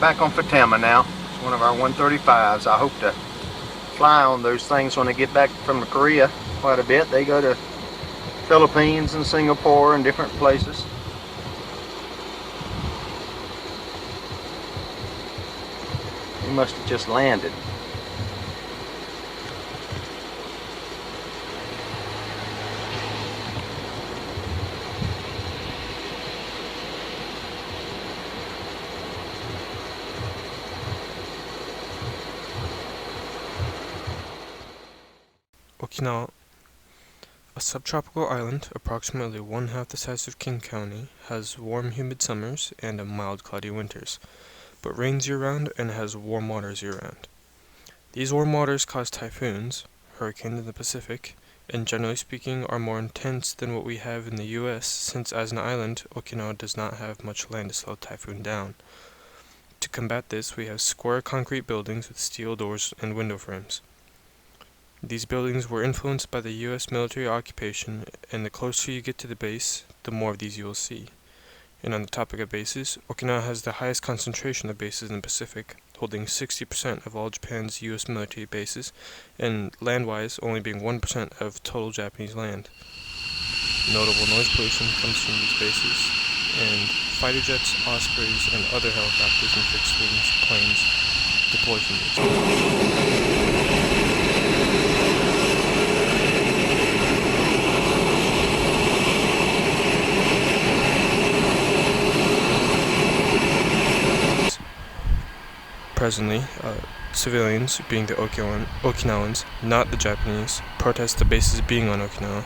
back on Fatama now. It's one of our 135s. I hope to fly on those things when I get back from Korea quite a bit. They go to Philippines and Singapore and different places. He must have just landed. Okinawa, a subtropical island approximately one-half the size of King County, has warm humid summers and mild cloudy winters, but rains year-round and has warm waters year-round. These warm waters cause typhoons, hurricanes in the Pacific, and generally speaking are more intense than what we have in the US, since as an island, Okinawa does not have much land to slow typhoon down. To combat this, we have square concrete buildings with steel doors and window frames. These buildings were influenced by the US military occupation, and the closer you get to the base, the more of these you will see. And on the topic of bases, Okinawa has the highest concentration of bases in the Pacific, holding 60% of all Japan's US military bases, and land-wise only being 1% of total Japanese land. Notable noise pollution comes from these bases, and fighter jets, Ospreys, and other helicopters and fixed-wing planes deploy from these. Presently, civilians, being the Okinawans, not the Japanese, protest the bases being on Okinawa,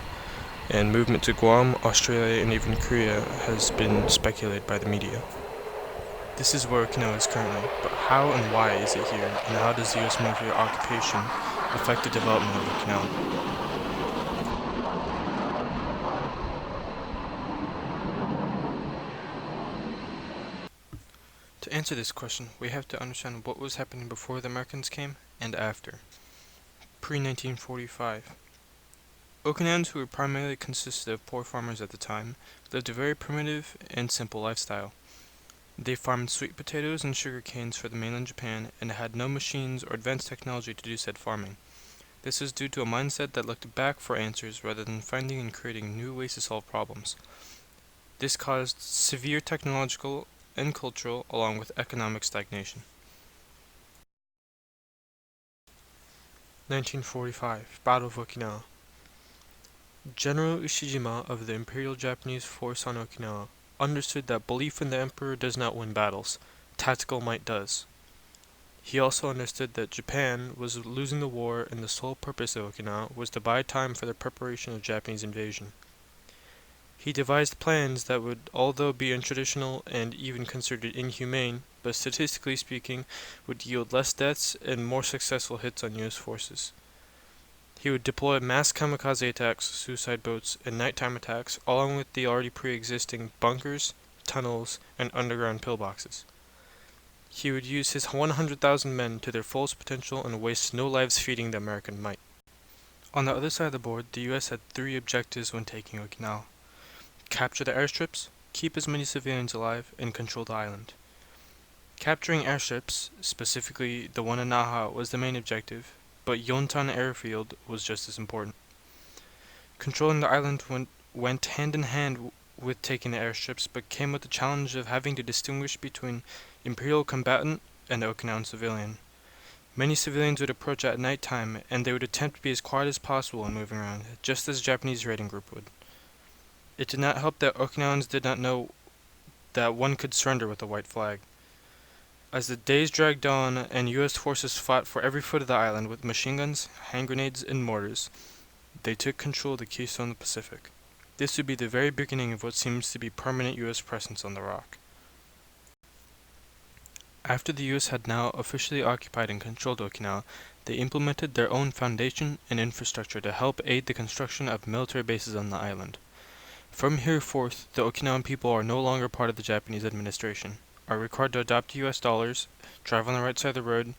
and movement to Guam, Australia, and even Korea has been speculated by the media. This is where Okinawa is currently, but how and why is it here, and how does the US military occupation affect the development of Okinawa? To answer this question, we have to understand what was happening before the Americans came and after. Pre-1945. Okinawans, who were primarily consisted of poor farmers at the time, lived a very primitive and simple lifestyle. They farmed sweet potatoes and sugar canes for the mainland Japan and had no machines or advanced technology to do said farming. This is due to a mindset that looked back for answers rather than finding and creating new ways to solve problems. This caused severe technological and cultural, along with economic stagnation. 1945 Battle of Okinawa. General Ushijima of the Imperial Japanese Force on Okinawa understood that belief in the emperor does not win battles, tactical might does. He also understood that Japan was losing the war and the sole purpose of Okinawa was to buy time for the preparation of Japanese invasion. He devised plans that would, although be untraditional and even considered inhumane, but statistically speaking, would yield less deaths and more successful hits on US forces. He would deploy mass kamikaze attacks, suicide boats, and nighttime attacks, along with the already pre-existing bunkers, tunnels, and underground pillboxes. He would use his 100,000 men to their fullest potential and waste no lives feeding the American might. On the other side of the board, the US had three objectives when taking Okinawa. Capture the airstrips, keep as many civilians alive, and control the island. Capturing airships, specifically the one in Naha, was the main objective, but Yontan Airfield was just as important. Controlling the island went hand in hand with taking the airships, but came with the challenge of having to distinguish between Imperial combatant and Okinawan civilian. Many civilians would approach at night time, and they would attempt to be as quiet as possible when moving around, just as a Japanese raiding group would. It did not help that Okinawans did not know that one could surrender with a white flag. As the days dragged on and US forces fought for every foot of the island with machine guns, hand grenades, and mortars, they took control of the keystone of the Pacific. This would be the very beginning of what seems to be permanent US presence on the rock. After the US had now officially occupied and controlled Okinawa, they implemented their own foundation and infrastructure to help aid the construction of military bases on the island. From here forth, the Okinawan people are no longer part of the Japanese administration, are required to adopt US dollars, drive on the right side of the road,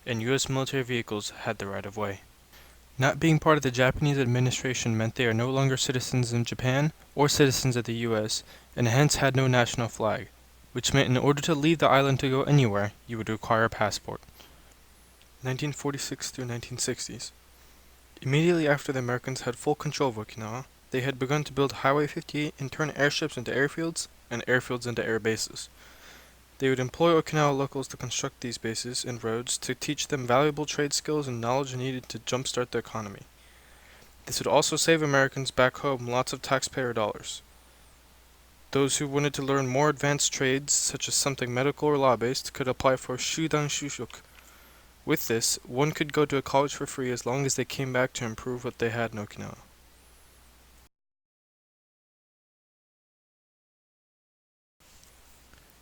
and US military vehicles had the right of way. Not being part of the Japanese administration meant they are no longer citizens in Japan or citizens of the US, and hence had no national flag, which meant in order to leave the island to go anywhere, you would require a passport. 1946 through 1960s. Immediately after the Americans had full control of Okinawa, they had begun to build Highway 58 and turn airships into airfields and airfields into air bases. They would employ Okinawa locals to construct these bases and roads to teach them valuable trade skills and knowledge needed to jumpstart the economy. This would also save Americans back home lots of taxpayer dollars. Those who wanted to learn more advanced trades, such as something medical or law-based, could apply for Shudan Shushuk. With this, one could go to a college for free as long as they came back to improve what they had in Okinawa.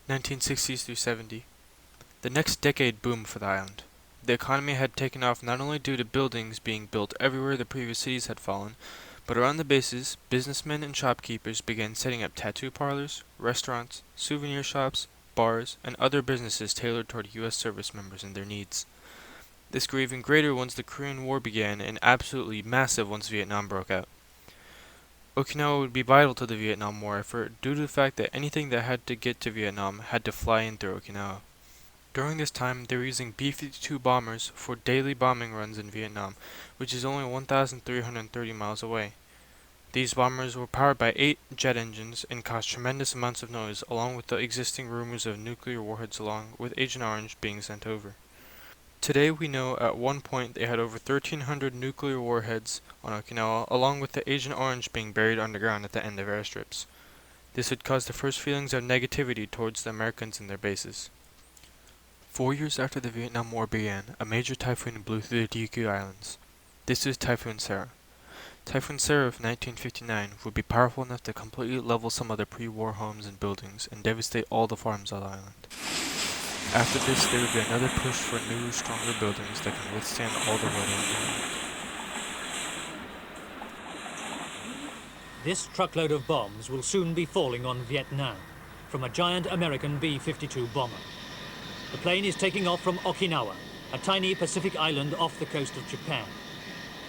(1960s through 70). The next decade boomed for the island. The economy had taken off not only due to buildings being built everywhere the previous cities had fallen, but around the bases, businessmen and shopkeepers began setting up tattoo parlors, restaurants, souvenir shops, bars, and other businesses tailored toward U.S. service members and their needs. This grew even greater once the Korean War began, and absolutely massive once Vietnam broke out. Okinawa would be vital to the Vietnam War effort due to the fact that anything that had to get to Vietnam had to fly in through Okinawa. During this time, they were using B-52 bombers for daily bombing runs in Vietnam, which is only 1,330 miles away. These bombers were powered by 8 jet engines and caused tremendous amounts of noise, along with the existing rumors of nuclear warheads along with Agent Orange being sent over. Today we know at one point they had over 1,300 nuclear warheads on Okinawa, along with the Agent Orange being buried underground at the end of airstrips. This had caused the first feelings of negativity towards the Americans and their bases. 4 years after the Vietnam War began, a major typhoon blew through the Ryukyu Islands. This is Typhoon Sarah. Typhoon Sarah of 1959 would be powerful enough to completely level some of the pre-war homes and buildings and devastate all the farms on the island. After this, there would be another push for new, stronger buildings that can withstand all the weather on the island. This truckload of bombs will soon be falling on Vietnam from a giant American B-52 bomber. The plane is taking off from Okinawa, a tiny Pacific island off the coast of Japan.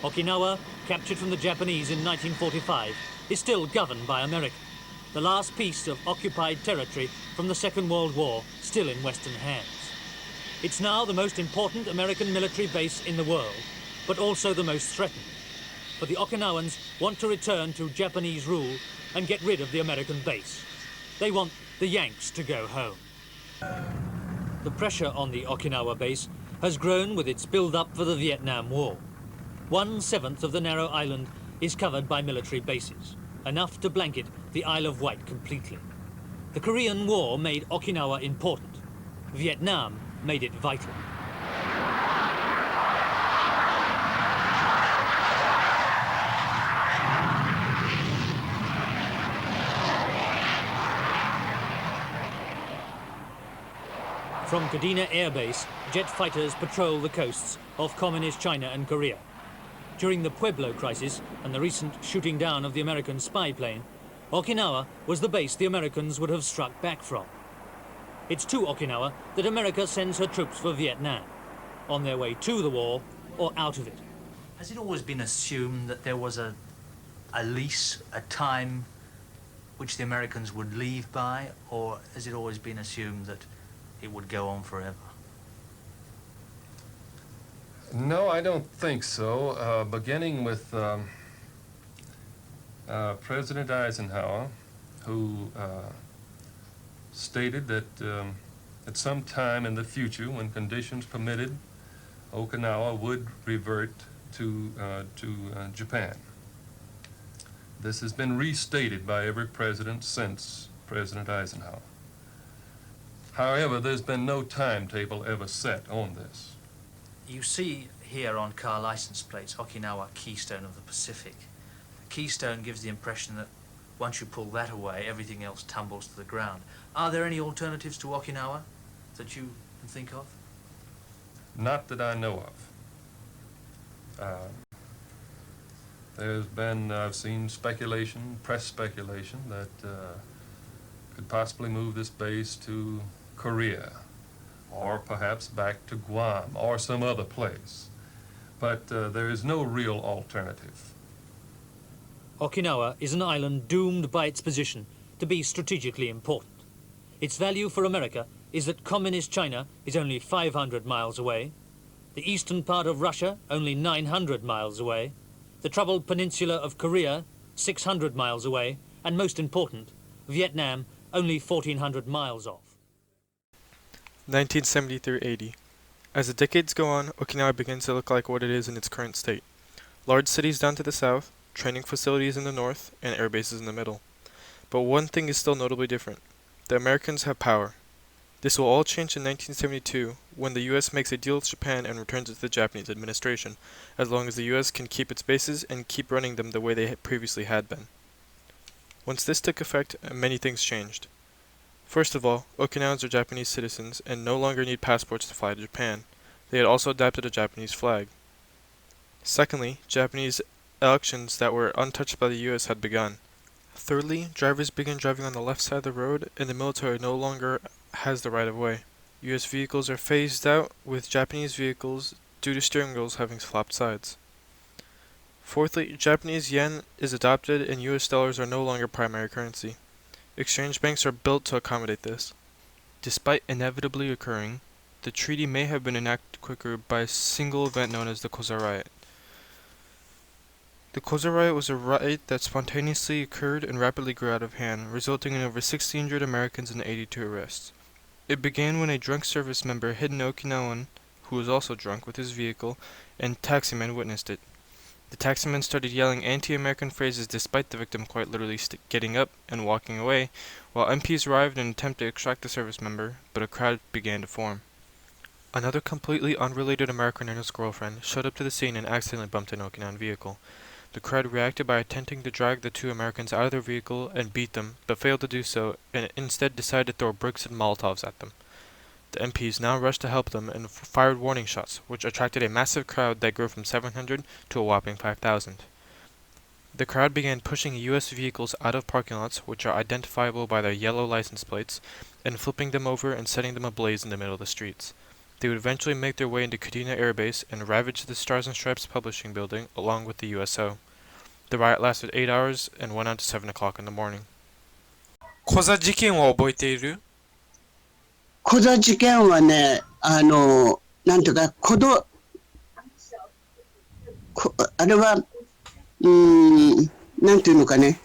Okinawa, captured from the Japanese in 1945, is still governed by America, the last piece of occupied territory from the Second World War still in Western hands. It's now the most important American military base in the world, but also the most threatened. For the Okinawans want to return to Japanese rule and get rid of the American base. They want the Yanks to go home. The pressure on the Okinawa base has grown with its build-up for the Vietnam War. 1/7 of the narrow island is covered by military bases, enough to blanket the Isle of Wight completely. The Korean War made Okinawa important. Vietnam made it vital. From Kadena Air Base, jet fighters patrol the coasts of Communist China and Korea. During the Pueblo crisis and the recent shooting down of the American spy plane, Okinawa was the base the Americans would have struck back from. It's to Okinawa that America sends her troops for Vietnam, on their way to the war or out of it. Has it always been assumed that there was a lease, a time which the Americans would leave by, or has it always been assumed that it would go on forever? No, I don't think so. Beginning with President Eisenhower, who stated that at some time in the future, when conditions permitted, Okinawa would revert to Japan. This has been restated by every president since President Eisenhower. However, there's been no timetable ever set on this. You see here on car license plates, Okinawa, Keystone of the Pacific. Keystone gives the impression that once you pull that away, everything else tumbles to the ground. Are there any alternatives to Okinawa that you can think of? Not that I know of. There's been, I've seen speculation, press speculation, that could possibly move this base to Korea, or perhaps back to Guam, or some other place. But there is no real alternative. Okinawa is an island doomed by its position to be strategically important. Its value for America is that Communist China is only 500 miles away, the eastern part of Russia only 900 miles away, the troubled peninsula of Korea 600 miles away, and most important, Vietnam only 1,400 miles off. 1970 through 80. As the decades go on, Okinawa begins to look like what it is in its current state. Large cities down to the south, training facilities in the north, and air bases in the middle. But one thing is still notably different. The Americans have power. This will all change in 1972 when the US makes a deal with Japan and returns it to the Japanese administration, as long as the US can keep its bases and keep running them the way they previously had been. Once this took effect, many things changed. First of all, Okinawans are Japanese citizens and no longer need passports to fly to Japan. They had also adopted a Japanese flag. Secondly, Japanese elections that were untouched by the US had begun. Thirdly, drivers began driving on the left side of the road, and the military no longer has the right of way. US vehicles are phased out, with Japanese vehicles due to steering wheels having flopped sides. Fourthly, Japanese yen is adopted and US dollars are no longer primary currency. Exchange banks are built to accommodate this. Despite inevitably occurring, the treaty may have been enacted quicker by a single event known as the Koza Riot. The Koza Riot was a riot that spontaneously occurred and rapidly grew out of hand, resulting in over 1,600 Americans and 82 arrests. It began when a drunk service member hit an Okinawan, who was also drunk, with his vehicle, and taximen witnessed it. The taximen started yelling anti-American phrases despite the victim quite literally getting up and walking away, while MPs arrived in an attempt to extract the service member, but a crowd began to form. Another completely unrelated American and his girlfriend showed up to the scene and accidentally bumped an Okinawan vehicle. The crowd reacted by attempting to drag the two Americans out of their vehicle and beat them, but failed to do so, and instead decided to throw bricks and Molotovs at them. The MPs now rushed to help them and fired warning shots, which attracted a massive crowd that grew from 700 to a whopping 5,000. The crowd began pushing U.S. vehicles out of parking lots, which are identifiable by their yellow license plates, and flipping them over and setting them ablaze in the middle of the streets. They would eventually make their way into Kadena Air Base and ravage the Stars and Stripes publishing building along with the USO. The riot lasted 8 hours and went on to 7 o'clock in the morning. コザ事件は覚えている？コザ事件はね、なんていうか、あれは、なんていうのかね、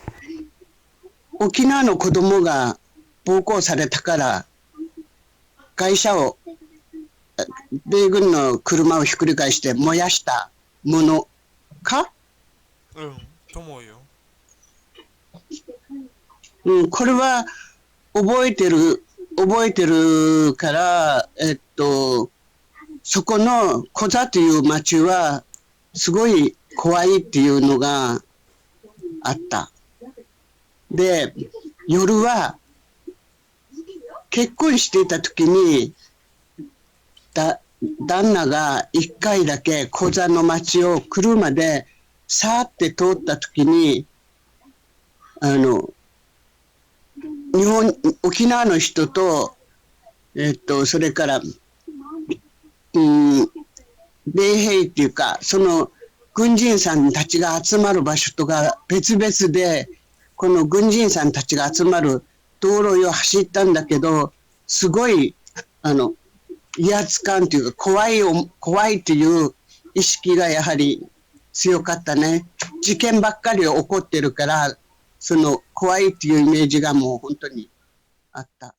沖縄の子供が暴行されたから、会社を、米軍の車をひっくり返して燃やしたものか？と思うよ。これは覚えてるから、そこのコザという町はすごい怖いっていうのがあった。で、夜は結婚していた時に旦那が一回だけコザの町を車でさーって通った時に沖縄の人と、それから、米兵っていうか、その軍人さんたちが集まる場所とか別々で、この軍人さんたちが集まる道路を走ったんだけど、すごい、威圧感というか、怖いっていう意識がやはり強かったね。事件ばっかり起こってるから、その怖いっていうイメージがもう本当にあった。